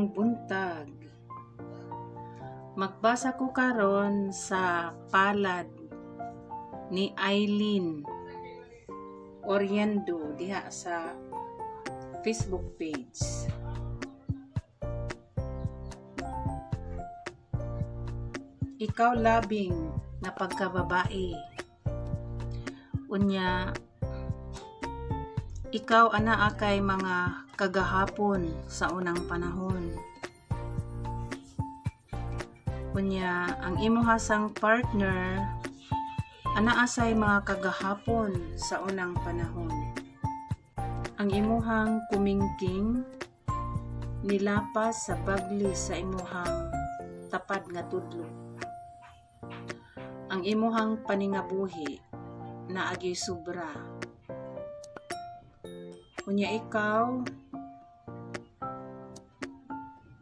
Maayong buntag. Magbasa ko karon sa palad ni Eileen Oriendo diha sa Facebook page. Ikaw labing na pagkababae. Unya, ikaw ana akay mga kagahapon sa unang panahon. Unya, ang imuhasang partner ana asay mga kagahapon sa unang panahon. Ang imuhang kumingking nilapas sa bagli sa imuhang tapad nga tudlo. Ang imuhang paningabuhi na agi sobra. Unya ikaw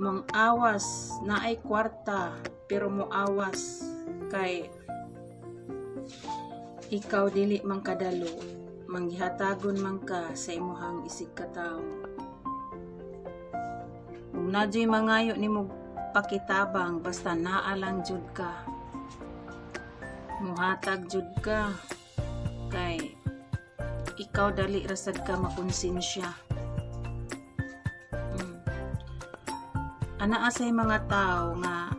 mang-awas na ay kwarta pero moawas kay ikaw dili man kadalo manghihatagon man ka sa imuhang isig katawo. Kung nadyo'y mangayo nimo pakitabang basta naalang jud ka. Muhatag jud ka kay ikaw dali rasad ka makonsensya. Ana asay mga tao nga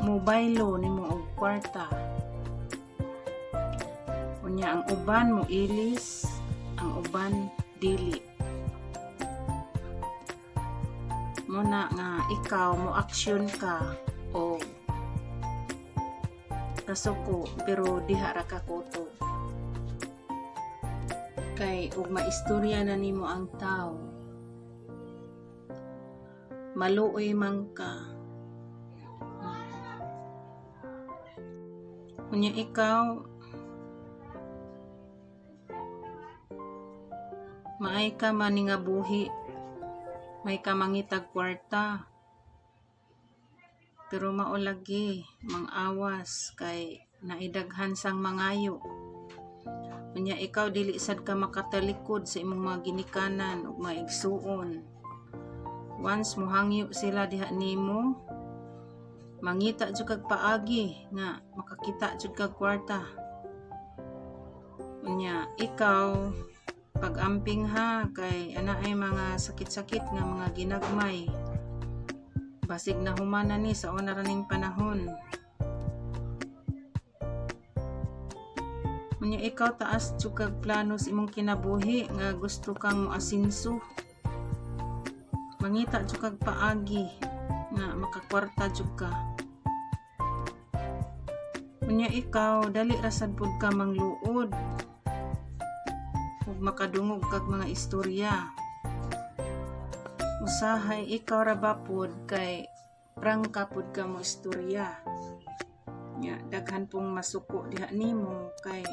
mobaylo nimo og kwarta. Unya ang uban mo ilis, ang uban dili. Muna nga ikaw mo aksyon ka o kasuko pero diha ra ka kutob. Kay ug maistorya na nimo ang tao. Maluoy man ka. Unya ikaw maay ka maningabuhi, may ka mangitag kwarta. Pero maulagi mang-awas kay naidaghan sang mangayo. Unya ikaw dili sad ka makatalikod sa imong mga ginikanan ug maigsuon. Once mohangyo sila diha nimo, mangita jud kag paagi nga makakita jud kag kwarta. Unya ikaw pag-amping ha kay ana ay mga sakit-sakit nga mga ginagmay. Basig na humana ni sa una raning panahon. Unya ikaw taas jud kag plano sa imong kinabuhi nga gusto kang moasinso. Mangita jud kag paagi nga makakwarta jud ka. Unya ikaw dali ra sad pud ka mangluod ug makadungog kag mga istorya. Usahay ikaw ra ba pud kay prangka pud ka mo istorya. Nya daghan pong masuko diha nimo kay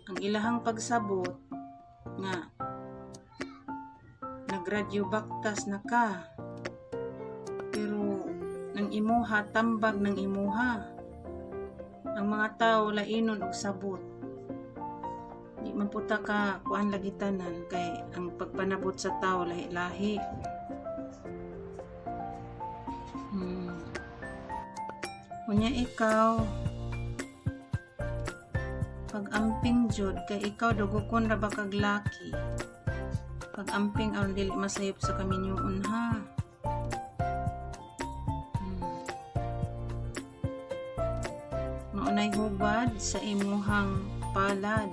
ang ilahang pagsabot nga nagradyo baktas na ka pero nang imuha tambag ng imuha ang mga tao lainon og sabot. Di man puta ka kuan lagi tanan kay ang pagpanabot sa tao lahi-lahi. Unya ikaw pag-amping jud kay ikaw dugukon ra ba kag laki. Pag-amping aron dili masayop sa kaminyoon ha. Maunay hubad sa imuhang palad.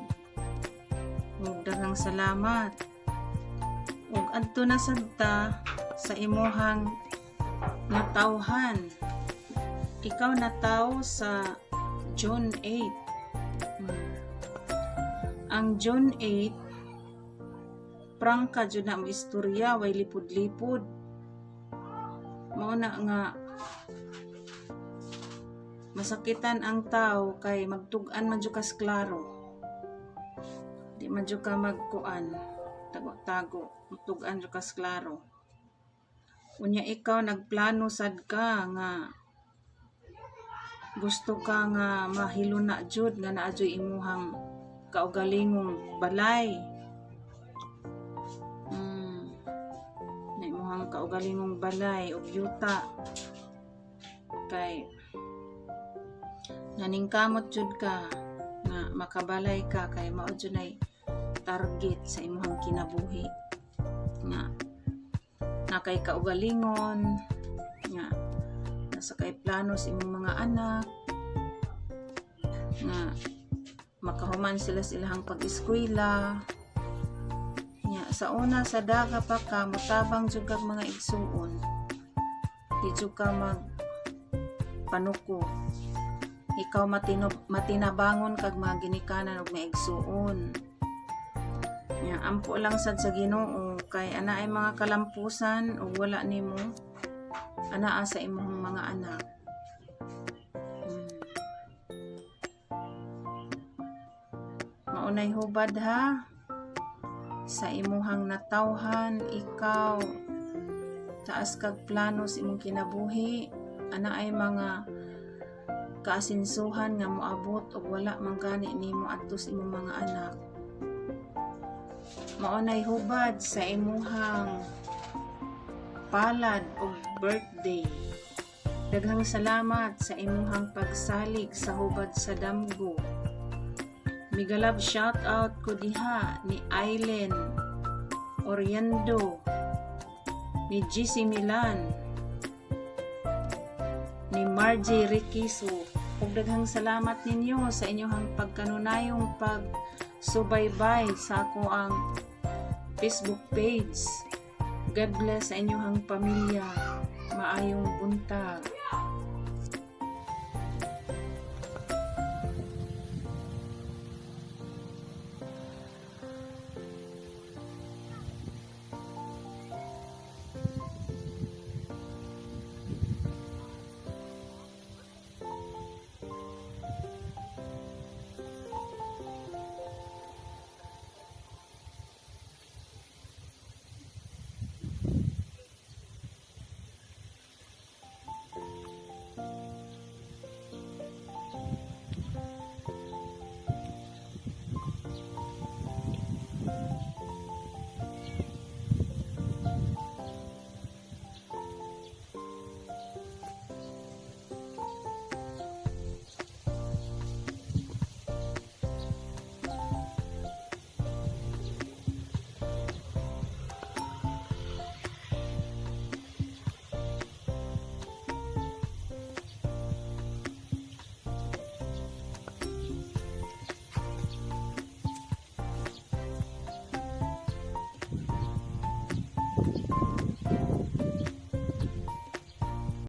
Ug daghang salamat. Ug adto na sadta sa imuhang natawhan. Ikaw nataw sa June 8. Ang June 8 prangka jud na mo istorya way lipod-lipod. Mao na nga masakitan ang tao kay magtug-an man jud kas klaro. Di man jud ka magkuan tago-tago, magtug-an jud kas klaro. Unya ikaw nagplano sad ka nga gusto ka nga mahiluna jud nga naa jud imuhang kaugalingong balay. imuhang kaugalingong balay ug yuta. Kay naningkamot jud ka nga makabalay ka, kay mao jud ay target sa imuhang kinabuhi nga nakay kaugalingon, nga nasa kay plano sa imong mga anak, nga makahuman sila sa ilahang pag-eskwela. Nga sa una sa daga pa ka mutabang jud kag mga igsuon, di jud ka mag panuko. Ikaw matinabangon kag mga ginikanan ug mga igsuon. Nya ampo lang sad sa Ginoo, kay ana ay mga kalampusan ug wala nimo anaa sa imong mga anak. Maunay hubad ha sa imuhang natawhan, ikaw taas kag plano sa imong kinabuhi. Ana ay mga kaasinsuhan nga moabot ug wala man gani nimo adto sa imong mga anak. Maunay hubad sa imuhang palad ug birthday. Daghang salamat sa imuhang pagsalig sa hubad sa damgo. Migalab shout out ko diha ni Aileen Oriendo, ni GC Milan, ni Margie Riquiso. Ug daghang salamat ninyo sa inyong pagkanunayong pagsubaybay sa ako ang Facebook page. God bless sa inyong pamilya. Maayong buntag.